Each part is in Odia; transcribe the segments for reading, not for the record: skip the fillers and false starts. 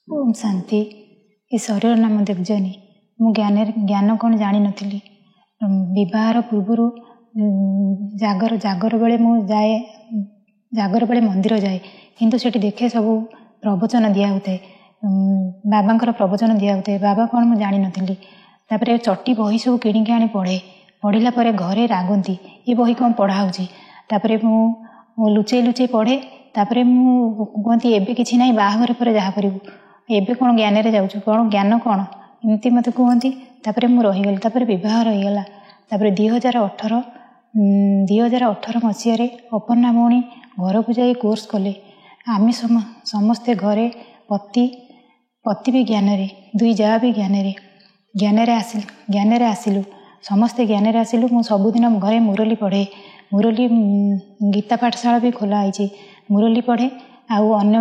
ओम शांति। ए शरीर नाम देवजनी। मु ज्ञान कौन जानी नथिली। विवाहर पूर्वर जागर बेले मु जाए, जागर बेले मंदिर जाए, किंतु सेठी देखे सब प्रवचन दिया होता है, बाबा प्रवचन दिया होता है। बाबा कौन मु जानी नथिली। तापरे चट्टी बही सब किणिकी आनी पढ़े, पढ़िला परे घरे रागंती ये बही कौन पढ़ा होची। तापरे मु लुचेई लुचेई पढ़े। तापरे मु कहती एबे किछि नाही, बाहाघर पर जहा करिवु, एबे कौन ज्ञान रे जाउछु, कौन ज्ञान कौन एमती मत कहती। तापरे मु रहीगली। तापरे विवाह रहीगला। तापरे 2018 मसीह अपर्णा भौणी घर को जाई कोर्स कले। आम समस्ते घरे पति भी ज्ञान रे, दुई जा भी ज्ञान रे आसिलु, समस्ते ज्ञान रे आसिलु। मु सबुदिन घरे मुरली पढ़े, मुरली गीता पाठशाला भी खोला है, मुरली पढ़े। आउ अन्य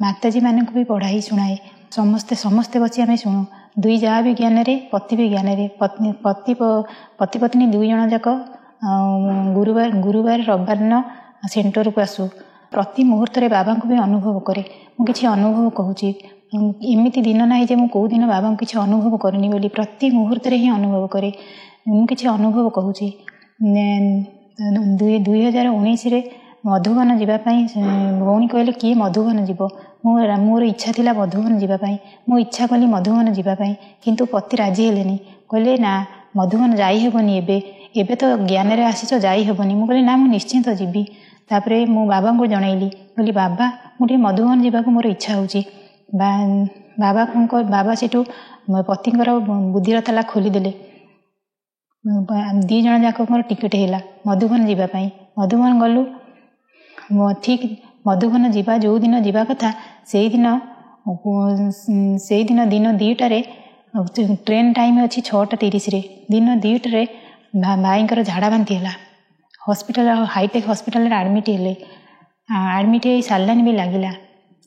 माताजी मान को भी पढ़ाई शुणाए। समस्ते बची आम शुणु। दुई जा भी ज्ञान रे, पति भी ज्ञान रे। पति पत्नी दुई जन जाक गुरुवार रविवार दिन सेंटर को आसु। प्रति मुहूर्त रे बाबा को भी अनुभव करे। मु किछि अनुभव कहूची, एमिति दिन ना जे मु को दिन बाबा को किछि अनुभव करनी बोली, प्रति मुहूर्त रे ही अनुभव करे। मु किछि अनुभव कहूची। 2019 रे मधुबन जीवाई भौणी कहले किए मधुबन जीव। मोर इच्छा थिला मधुबन जीवाई। मु इच्छा कली मधुबन जीवाई, किंतु पति राजी हेलेनी। कहले ना मधुबन जाई हेबनी, एबे तो ज्ञान रे आसीच जाई हेबनी। मु कहली ना मु निश्चिंत जीवी। तापरे मु बाबा को जनइली, कहली बाबा मुझे मधुबन जावाक मोर इच्छा होची। बाबा सेठू पतिंकर बुद्धिर ताला खोलीदेले। दी जन जाक मोर टिकेट है मधुबन जीवाई। मधुबन गलु। ठीक मधुबन जीवा जो दिन जीवा कथा से दिन दिन 2टारे ट्रेन टाइम अच्छी 6:30 रे। दिन 2टारे भाईंकर झाड़ा बांती है। हॉस्पिटल हाईटेक हॉस्पिटल एडमिट हेले। एडमिट हो सालाइन भी लगिला।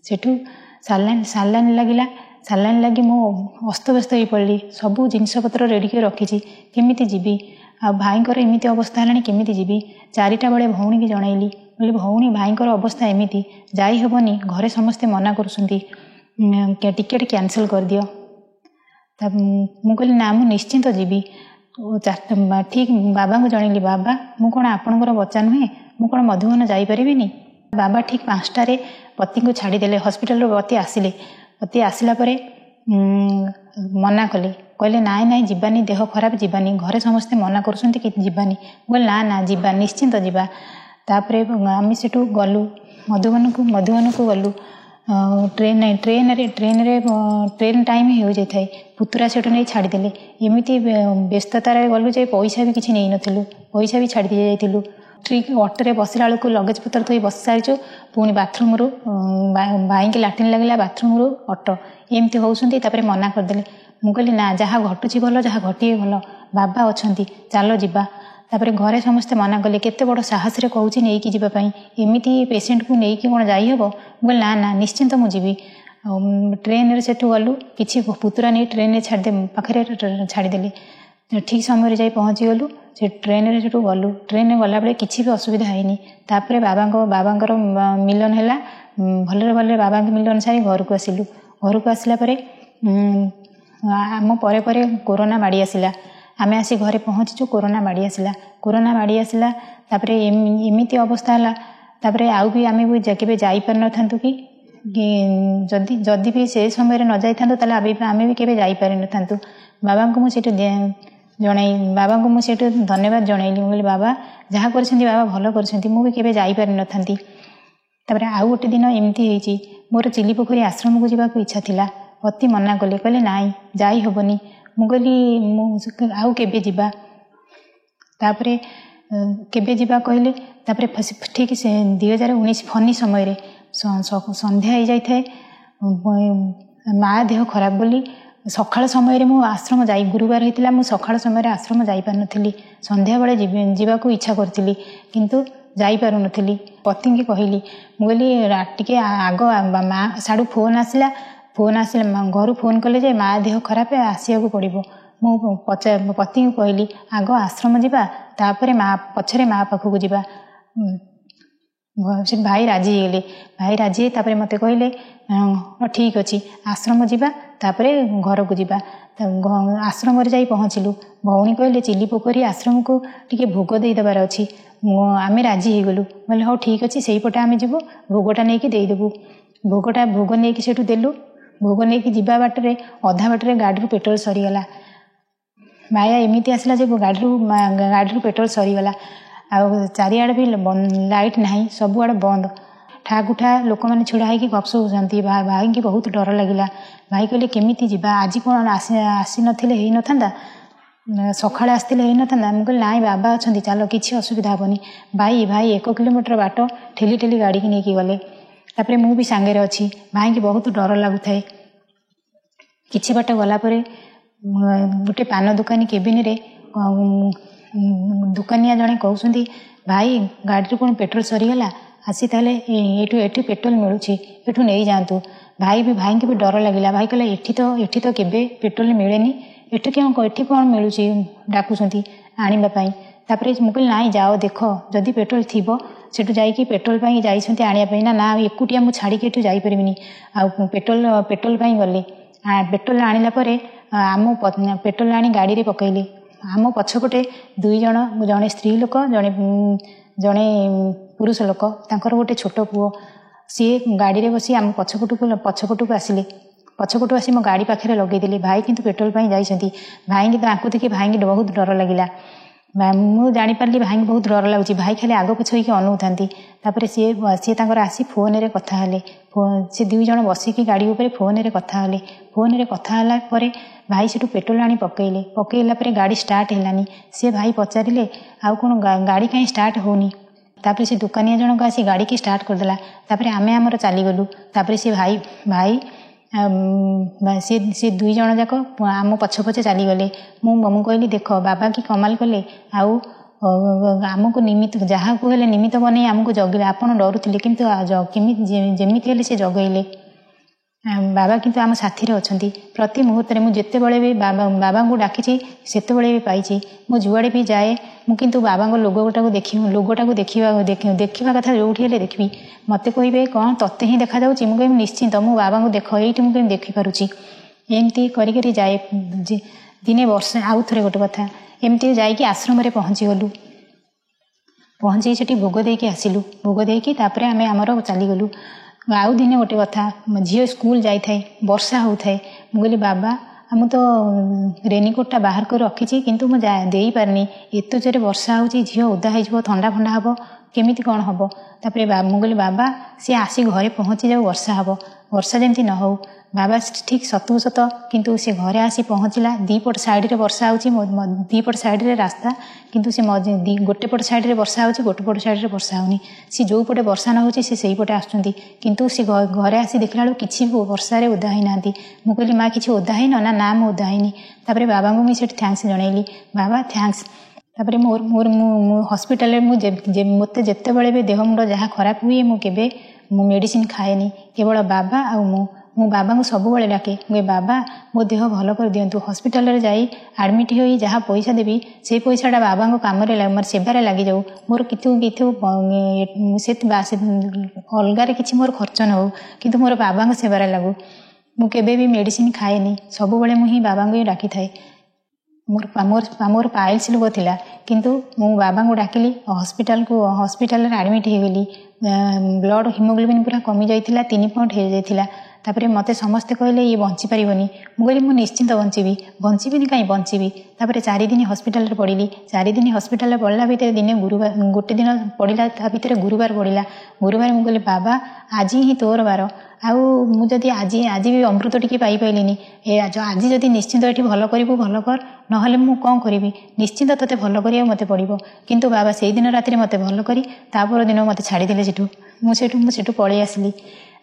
सेठू सालाइन लगिला। सालाइन लगी मो अस्तव्यस्त हो पड़ी। सबू जिनपतर रेडी कर रखी, केमिति जीवी। आ भाईंकर एमिति अवस्था है, केमिति जीवी। 4टा बेले भौणी की जनइली, बोले भौणी भाईंकर अवस्था एमिति जाई हेबनी, घरे समस्ते मना करुछंती, टिकेट कैंसिल कर दियो। मु कहली ना मु निश्चिंत जीवी। ठीक बाबा को जनइली, बाबा मु कौन आपणकर बच्चा नुहे, मु कौन मधुबन जाईपारिनी। बाबा ठीक 5टारे पति को छाड़ीदेले। हॉस्पिटल पति आसिले। पति आसला परे मना कले, कहले नाई नाई जीवानी, देह खराब जीवानी, घरे समस्ते मना करुछंती कि जीवानी। बोले ना ना जीवा, निश्चिंत जीवा। तापरे आम सेठू गलु मधुबन को गलु। ट्रेन टाइम हो जाए। पुतुरा सेठू नहीं छाड़ीदेले। एमती व्यस्ततार गलु जे पैसा भी किसी नहीं नथिलु, पैसा भी छाड़ी जाइलु। ठीक ऑटो बसला बेलू लगेज पत्र तो बस सारी पुणी बाथरूम रू भाई के लाट्रिन लगे, बाथरूम रू ऑटो एमती होती। मना करदे। मु कहली ना जहाँ घटुची भल, जहाँ घटे भल, बाबा अच्छा चलो जीवा। तापरे घरे समस्ते मना कले, केते बड़ साहस रे कहूची नहीं कि जीवाई, एमती पेसेंट को नहीं कि कौन जाई हेबो। बोले ना ना निश्चिंत मु जीवी। ट्रेन रे सेठू गलु। किछि पुतुरा नहीं ट्रेन रे छाड़दे पाखे छाड़ीदेले। ठीक समय जाई पहुँची गलु। से ट्रेन रे सेठू गलु। ट्रेन रे गला बेले किछि भी असुविधा हैनी। तापरे बाबांकर मिलन हैला। भलरे भलरे बाबा मिलन सारी घर को आसिलु। घर को आसला परे आम परे कोरोना माड़ी आसिला। आम आसी घरे पहुँचीचु, कोरोना माड़ी आसिला। तापरे एमिति अवस्था है। तापरे आउ भी आम भी केबे जाई पार न थांतु कि जदि भी से समय न जाई थांतु ताले आम भी केबे जाई पारि न थांतु। बाबा को मुझे जनाई, बाबा को मुझे धन्यवाद जनइली। मुझे बाबा जहाँ करछंती बाबा भल करछंती, मु भी केबे जाई पारि न थांती। तापरे आउ गोटे दिन एमती होईची, मोर चिली पोखरी आश्रम को जावाक इच्छा थिला। पति मना कले, कहले नाई जाई हेबनी। मु कहली आउ केबे जीवा। तापरे केबे जीवा कहले। तापरे ठीक से 2019 फनी समय संध्या हो जाए। माँ देह खराब बोली सकाळ समय मु आश्रम जाई, गुरुवार होता मु सकाळ समय आश्रम जाई पार नथिली। संध्या बेले जीवाक इच्छा करथिली, किंतु जाई पारु नथिली। पति की कहली, मु कहली टिके आग माँ साडू फोन आसिला घर फोन कले जे माँ देह खराब आसिया पड़ो। मु पति को कहली आग आश्रम जीवा, तापरे माँ पछरे माँ पाखक जीवा। से भाई राजी ହେଇଗଲେ। भाई राजी ହେଇ ତାପରେ ମୋତେ କହିଲେ ଠିକ୍ ଅଛି ଆଶ୍ରମ ଯିବା ତାପରେ ଘରକୁ ଯିବା। ଆଶ୍ରମରେ ଯାଇ ପହଞ୍ଚିଲୁ। ଭଉଣୀ କହିଲେ ଚିଲି ପୋଖରୀ ଆଶ୍ରମକୁ ଟିକେ ଭୋଗ ଦେଇଦେବାର ଅଛି। ଆମେ ରାଜି ହେଇଗଲୁ। କହିଲେ ହଉ ଠିକ୍ ଅଛି ସେଇପଟେ ଆମେ ଯିବୁ ଭୋଗଟା ନେଇକି ଦେଇଦେବୁ। ଭୋଗ ନେଇକି ସେଠୁ ଦେଲୁ। ଭୋଗ ନେଇକି ଯିବା ବାଟରେ ଅଧା ବାଟରେ ଗାଡ଼ିରୁ ପେଟ୍ରୋଲ ସରିଗଲା। ମାୟା ଏମିତି ଆସିଲା ଯେ ଗାଡ଼ିରୁ ପେଟ୍ରୋଲ ସରିଗଲା। ଆଉ ଚାରିଆଡ଼େ ବି ଲାଇଟ୍ ନାହିଁ, ସବୁଆଡ଼େ ବନ୍ଦ। ଠାକୁଠା ଲୋକମାନେ ଛିଡ଼ା ହେଇକି ଗପସପ ହେଉଛନ୍ତି। ଭାଇକି ବହୁତ ଡର ଲାଗିଲା। ଭାଇ କହିଲେ କେମିତି ଯିବା, ଆଜି କ'ଣ ଆସିନଥିଲେ ହେଇନଥାନ୍ତା, ସକାଳେ ଆସିଥିଲେ ହେଇନଥାନ୍ତା। ମୁଁ କହିଲି ନାଇଁ ବାବା ଅଛନ୍ତି ଚାଲ କିଛି ଅସୁବିଧା ହେବନି। ଭାଇ 1 କିଲୋମିଟର ବାଟ ଠେଲି ଠେଲି ଗାଡ଼ିକି ନେଇକି ଗଲେ। ତାପରେ ମୁଁ ବି ସାଙ୍ଗରେ ଅଛି। ଭାଇକି ବହୁତ ଡର ଲାଗୁଥାଏ। କିଛି ବାଟ ଗଲା ପରେ ଗୋଟେ ପାନ ଦୋକାନୀ କେବିନରେ ଦୋକାନିଆ ଜଣେ କହୁଛନ୍ତି ଭାଇ ଗାଡ଼ିରୁ କ'ଣ ପେଟ୍ରୋଲ ସରିଗଲା, ଆସି ତାହେଲେ ଏଠି ପେଟ୍ରୋଲ ମିଳୁଛି, ଏଠୁ ନେଇଯାଆନ୍ତୁ। ଭାଇଙ୍କୁ ବି ଡର ଲାଗିଲା। ଭାଇ କହିଲା ଏଠି ତ କେବେ ପେଟ୍ରୋଲ ମିଳେନି, ଏଠି କ'ଣ ମିଳୁଛି ଡାକୁଛନ୍ତି ଆଣିବା ପାଇଁ। ତାପରେ ମୁଁ କହିଲି ନାଇଁ ଯାଅ ଦେଖ ଯଦି ପେଟ୍ରୋଲ ଥିବ ସେଠୁ ଯାଇକି ପେଟ୍ରୋଲ ପାଇଁ ଯାଇଛନ୍ତି ଆଣିବା ପାଇଁ। ନା ଏକୁଟିଆ ମୁଁ ଛାଡ଼ିକି ଏଠୁ ଯାଇପାରିବିନି। ଆଉ ପେଟ୍ରୋଲ ପାଇଁ ଗଲେ। ପେଟ୍ରୋଲ ଆଣିଲା ପରେ ପେଟ୍ରୋଲ ଆଣି ଗାଡ଼ିରେ ପକାଇଲେ। ଆମ ପଛପଟେ 2 ଜଣ, ଜଣେ ସ୍ତ୍ରୀ ଲୋକ ଜଣେ ପୁରୁଷ ଲୋକ, ତାଙ୍କର ଗୋଟେ ଛୋଟ ପୁଅ। ସିଏ ଗାଡ଼ିରେ ବସି ଆମ ପଛପଟକୁ ଆସିଲେ। ପଛପଟୁ ଆସି ମୋ ଗାଡ଼ି ପାଖରେ ଲଗେଇଦେଲେ। ଭାଇ କିନ୍ତୁ ପେଟ୍ରୋଲ ପାଇଁ ଯାଇଛନ୍ତି। ତାଙ୍କୁ ଦେଖି ଭାଇଙ୍କି ବହୁତ ଡର ଲାଗିଲା। ମୁଁ ଜାଣିପାରିଲି ଭାଇଙ୍କୁ ବହୁତ ଡର ଲାଗୁଛି। ଭାଇ ଖାଲି ଆଗ ପଛ ହେଇକି ଅନଉଥାନ୍ତି। ତାପରେ ସିଏ ତାଙ୍କର ଆସି ଫୋନରେ କଥା ହେଲେ। ସେ 2 ଜଣ ବସିକି ଗାଡ଼ି ଉପରେ ଫୋନରେ କଥା ହେଲେ। ଫୋନରେ କଥା ହେଲା ପରେ ଭାଇ ସେଠୁ ପେଟ୍ରୋଲ ଆଣି ପକେଇଲା ପରେ ଗାଡ଼ି ଷ୍ଟାର୍ଟ ହେଲାନି। ସେ ଭାଇ ପଚାରିଲେ ଆଉ କ'ଣ ଗାଡ଼ି କାହିଁ ଷ୍ଟାର୍ଟ ହେଉନି। ତାପରେ ସେ ଦୋକାନିଆ ଜଣକ ଆସି ଗାଡ଼ିକି ଷ୍ଟାର୍ଟ କରିଦେଲା। ତାପରେ ଆମେ ଆମର ଚାଲିଗଲୁ। ତାପରେ ସେ ଭାଇ ସେ 2 ଜଣ ଯାକ ଆମ ପଛେ ଚାଲିଗଲେ। ମୁଁ କହିଲି ଦେଖ ବାବା କି କମାଲ କଲେ। ଆଉ ଆମକୁ ଯାହାକୁ ହେଲେ ନିମିତ୍ତ ବନେଇ ଆମକୁ ଜଗିଲେ। ଆପଣ ଡରୁଥିଲେ କିନ୍ତୁ ଯେମିତି ହେଲେ ସେ ଜଗେଇଲେ। ବାବା କିନ୍ତୁ ଆମ ସାଥିରେ ଅଛନ୍ତି। ପ୍ରତି ମୁହୂର୍ତ୍ତରେ ମୁଁ ଯେତେବେଳେ ବି ବାବାଙ୍କୁ ଡାକିଛି ସେତେବେଳେ ବି ପାଇଛି। ମୁଁ ଯୁଆଡ଼େ ବି ଯାଏ ମୁଁ କିନ୍ତୁ ବାବାଙ୍କ ଲୋଗୋଟାକୁ ଦେଖିବା କଥା ଯେଉଁଠି ହେଲେ ଦେଖିବି। ମୋତେ କହିବେ କ'ଣ ତତେ ହିଁ ଦେଖାଯାଉଛି, ମୁଁ କହିବି ନିଶ୍ଚିନ୍ତ ମୁଁ ବାବାଙ୍କୁ ଦେଖ ଏଇଠି ମୁଁ କେମିତି ଦେଖିପାରୁଛି। ଏମିତି କରି ଯାଏ। ଦିନେ ବର୍ଷେ ଆଉ ଥରେ ଗୋଟେ କଥା ଏମିତି ଯାଇକି ଆଶ୍ରମରେ ପହଞ୍ଚିଗଲୁ। ପହଞ୍ଚିକି ସେଠି ଭୋଗ ଦେଇକି ଆସିଲୁ। ଭୋଗ ଦେଇକି ତାପରେ ଆମେ ଆମର ଚାଲିଗଲୁ। ଆଉ ଦିନେ ଗୋଟେ କଥା, ଝିଅ ସ୍କୁଲ ଯାଇଥାଏ, ବର୍ଷା ହେଉଥାଏ। ମୁଁ କହିଲି ବାବା ମୁଁ ତ ରେନିକୋଟ୍ଟା ବାହାର କରି ରଖିଛି କିନ୍ତୁ ମୁଁ ଦେଇପାରିନି। ଏତେ ଜୋରେ ବର୍ଷା ହେଉଛି, ଝିଅ ଓଦା ହେଇଯିବ, ଥଣ୍ଡା ହେବ, କେମିତି କ'ଣ ହେବ। ତାପରେ ମୁଁ କହିଲି ବାବା ସିଏ ଆସି ଘରେ ପହଞ୍ଚି ଯାଉ, ବର୍ଷା ଯେମିତି ନ ହେଉ। ବାବା ଠିକ୍ ସତକୁ ସତ କିନ୍ତୁ ସେ ଘରେ ଆସି ପହଞ୍ଚିଲା। 2 ପଟ ସାଇଡ଼ରେ ବର୍ଷା ହେଉଛି, 2 ପଟ ସାଇଡ଼ରେ ରାସ୍ତା, କିନ୍ତୁ ସେ ଗୋଟେ ପଟ ସାଇଡ଼ରେ ବର୍ଷା ହେଉଛି, ଗୋଟେ ପଟ ସାଇଡ଼ରେ ବର୍ଷା ହେଉନି। ସେ ଯେଉଁ ପଟେ ବର୍ଷା ନ ହେଉଛି ସେ ସେଇପଟେ ଆସୁଛନ୍ତି। କିନ୍ତୁ ସେ ଘରେ ଆସି ଦେଖିଲା ବେଳକୁ କିଛି ବର୍ଷାରେ ଓଦା ହେଇନାହାନ୍ତି। ମୁଁ କହିଲି ମା କିଛି ଓଦା ହେଇନ? ନା ମୁଁ ଓଦା ହେଇନି। ତାପରେ ବାବାଙ୍କୁ ମୁଁ ସେଠି ଥ୍ୟାଙ୍କସ୍ ଜଣେଇଲି। ବାବା ଥ୍ୟାଙ୍କସ୍। ତାପରେ ମୁଁ ହସ୍ପିଟାଲରେ ମୋତେ ଯେତେବେଳେ ବି ଦେହ ମୁଣ୍ଡ ଯାହା ଖରାପ ହୁଏ ମୁଁ ମେଡ଼ିସିନ ଖାଏନି। କେବଳ ବାବା ଆଉ ମୁଁ ବାବାଙ୍କୁ ସବୁବେଳେ ଡାକେ। ମୁଁ ବାବା ମୋ ଦେହ ଭଲ କରିଦିଅନ୍ତୁ। ହସ୍ପିଟାଲରେ ଯାଇ ଆଡ଼ମିଟ୍ ହୋଇ ଯାହା ପଇସା ଦେବି ସେଇ ପଇସାଟା ବାବାଙ୍କ କାମରେ ସେବାରେ ଲାଗିଯାଉ। ମୋର କିଛି ଅଲଗାରେ କିଛି ମୋର ଖର୍ଚ୍ଚ ନ ହେଉ, କିନ୍ତୁ ମୋର ବାବାଙ୍କ ସେବାରେ ଲାଗୁ। ମୁଁ କେବେ ବି ମେଡ଼ିସିନ ଖାଏନି। ସବୁବେଳେ ମୁଁ ହିଁ ବାବାଙ୍କୁ ହିଁ ଡାକିଥାଏ। ମୋର ପାଇଲ୍ସ ରୋଗ ଥିଲା କିନ୍ତୁ ମୁଁ ବାବାଙ୍କୁ ଡାକିଲି। ହସ୍ପିଟାଲରେ ଆଡ଼ମିଟ୍ ହେଇଗଲି। ବ୍ଲଡ଼ ହିମୋଗ୍ଲୋବିନ୍ ପୁରା କମିଯାଇଥିଲା, 3 ପଏଣ୍ଟ ହେଇଯାଇଥିଲା। ତାପରେ ମୋତେ ସମସ୍ତେ କହିଲେ ଇଏ ବଞ୍ଚିପାରିବନି। ମୁଁ କହିଲି ମୁଁ ନିଶ୍ଚିନ୍ତ ବଞ୍ଚିବିନି କାହିଁ ବଞ୍ଚିବି। ତାପରେ 4 ଦିନ ହସ୍ପିଟାଲରେ ପଡ଼ିଲି। 4 ଦିନ ହସ୍ପିଟାଲରେ ପଡ଼ିଲା ଭିତରେ ଗୋଟେ ଦିନ ପଡ଼ିଲା, ତା ଭିତରେ ଗୁରୁବାର ପଡ଼ିଲା। ଗୁରୁବାର ମୁଁ କହିଲି ବାବା ଆଜି ହିଁ ତୋର ବାର, ଆଉ ମୁଁ ଯଦି ଆଜି ବି ଅମୃତ ଟିକେ ପାଇପାରିଲିନି, ଆଜି ଯଦି ନିଶ୍ଚିନ୍ତ ଏଠି ଭଲ କରିବୁ ଭଲ କର, ନହେଲେ ମୁଁ କ'ଣ କରିବି। ନିଶ୍ଚିନ୍ତ ତୋତେ ଭଲ କରିବାକୁ ମୋତେ ପଡ଼ିବ। କିନ୍ତୁ ବାବା ସେଇଦିନ ରାତିରେ ମୋତେ ଭଲ କରି ତାପର ଦିନ ମୋତେ ଛାଡ଼ିଦେଲେ। ମୁଁ ସେଠୁ ପଳେଇ ଆସିଲି।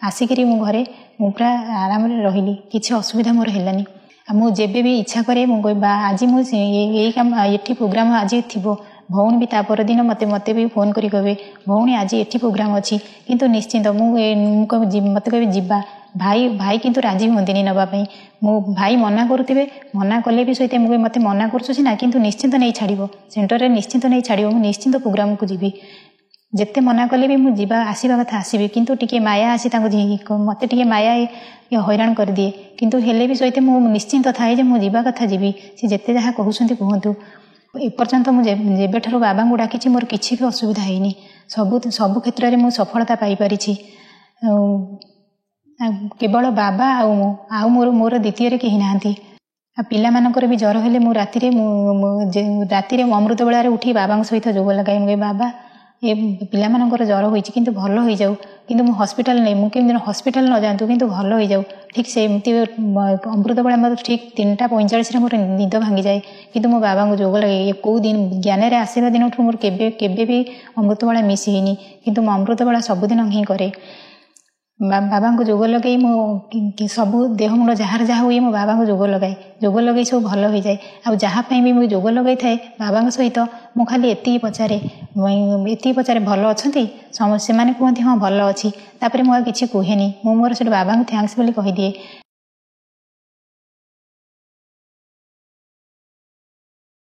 ଆସିକିରି ମୁଁ ଘରେ ପୁରା ଆରାମରେ ରହିଲି। କିଛି ଅସୁବିଧା ମୋର ହେଲାନି। ଆଉ ମୁଁ ଯେବେ ବି ଇଚ୍ଛା କରେ ମୁଁ ଆଜି ମୁଁ ଏଇ କାମ ଏଠି ପ୍ରୋଗ୍ରାମ ଆଜି ଥିବ, ଭଉଣୀ ବି ତା ପରଦିନ ମୋତେ ବି ଫୋନ୍ କରି କହିବେ ଭଉଣୀ ଆଜି ଏଠି ପ୍ରୋଗ୍ରାମ ଅଛି, କିନ୍ତୁ ନିଶ୍ଚିନ୍ତ ମୋତେ କହିବେ ଯିବା। ଭାଇ କିନ୍ତୁ ରାଜି ହୁଅନ୍ତିନି ନେବା ପାଇଁ। ଭାଇ ମନା କରୁଥିବେ, ମନା କଲେ ବି ସହିତ ମୁଁ ମୋତେ ମନା କରୁଛୁ ସିନା, କିନ୍ତୁ ନିଶ୍ଚିନ୍ତ ନେଇ ଛାଡ଼ିବ, ସେଣ୍ଟରରେ ନିଶ୍ଚିନ୍ତ ନେଇ ଛାଡ଼ିବ, ମୁଁ ନିଶ୍ଚିନ୍ତ ପ୍ରୋଗ୍ରାମକୁ ଯିବି। ଯେତେ ମନା କଲେ ବି ମୁଁ ଯିବା ଆସିବା କଥା ଆସିବି, କିନ୍ତୁ ଟିକେ ମାୟା ଆସି ତାଙ୍କୁ ମୋତେ ଟିକେ ମାୟା ହଇରାଣ କରିଦିଏ। କିନ୍ତୁ ହେଲେ ବି ସହିତ ମୁଁ ନିଶ୍ଚିନ୍ତ ଥାଏ ଯେ ମୁଁ ଯିବା କଥା ଯିବି, ସେ ଯେତେ ଯାହା କହୁଛନ୍ତି କୁହନ୍ତୁ। ଏପର୍ଯ୍ୟନ୍ତ ମୁଁ ଯେବେଠାରୁ ବାବାଙ୍କୁ ଡାକିଛି ମୋର କିଛି ବି ଅସୁବିଧା ହେଇନି, ସବୁ କ୍ଷେତ୍ରରେ ମୁଁ ସଫଳତା ପାଇପାରିଛି। କେବଳ ବାବା ଆଉ ମୁଁ, ଆଉ ମୋର ଦ୍ୱିତୀୟରେ କେହି ନାହାନ୍ତି। ଆଉ ପିଲାମାନଙ୍କର ବି ଜ୍ୱର ହେଲେ ମୁଁ ରାତିରେ ଅମୃତ ବେଳାରେ ଉଠି ବାବାଙ୍କ ସହିତ ଯୋଗ ଲଗାଏ। ମୁଁ ବାବା ଏ ପିଲାମାନଙ୍କର ଜ୍ୱର ହୋଇଛି କିନ୍ତୁ ଭଲ ହୋଇଯାଉ, କିନ୍ତୁ ମୁଁ ହସ୍ପିଟାଲ ନେଇ ମୁଁ କେମିତି ହସ୍ପିଟାଲ ନ ଯାଆନ୍ତୁ କିନ୍ତୁ ଭଲ ହୋଇଯାଉ। ଠିକ୍ ସେମିତି ଅମୃତବେଳା ମୋର ଠିକ୍ 3:45 ମୋର ନିଦ ଭାଙ୍ଗିଯାଏ, କିନ୍ତୁ ମୋ ବାବାଙ୍କୁ ଯୋଗ ଲଗାଇ କେଉଁ ଦିନ ଜ୍ଞାନରେ ଆସିବା ଦିନଠୁ ମୋର କେବେ ବି ଅମୃତବେଳା ମିସ୍ ହେଇନି, କିନ୍ତୁ ମୁଁ ଅମୃତବେଳା ସବୁଦିନ ହିଁ କରେ। ବାବାଙ୍କୁ ଯୋଗ ଲଗାଇ ମୁଁ ସବୁ ଦେହ ମୁଣ୍ଡ ଯାହାର ଯାହା ହୁଏ ମୁଁ ବାବାଙ୍କୁ ଯୋଗ ଲଗାଇ ସବୁ ଭଲ ହୋଇଯାଏ। ଆଉ ଯାହା ପାଇଁ ବି ମୁଁ ଯୋଗ ଲଗାଇଥାଏ ବାବାଙ୍କ ସହିତ ମୁଁ ଖାଲି ଏତିକି ପଚାରେ ଭଲ ଅଛନ୍ତି? ସେମାନେ କୁହନ୍ତି ହଁ ଭଲ ଅଛି। ତାପରେ ମୁଁ ଆଉ କିଛି କୁହେନି, ମୁଁ ମୋର ସେଠି ବାବାଙ୍କୁ ଥ୍ୟାଙ୍କ୍ସ ବୋଲି କହିଦିଏ।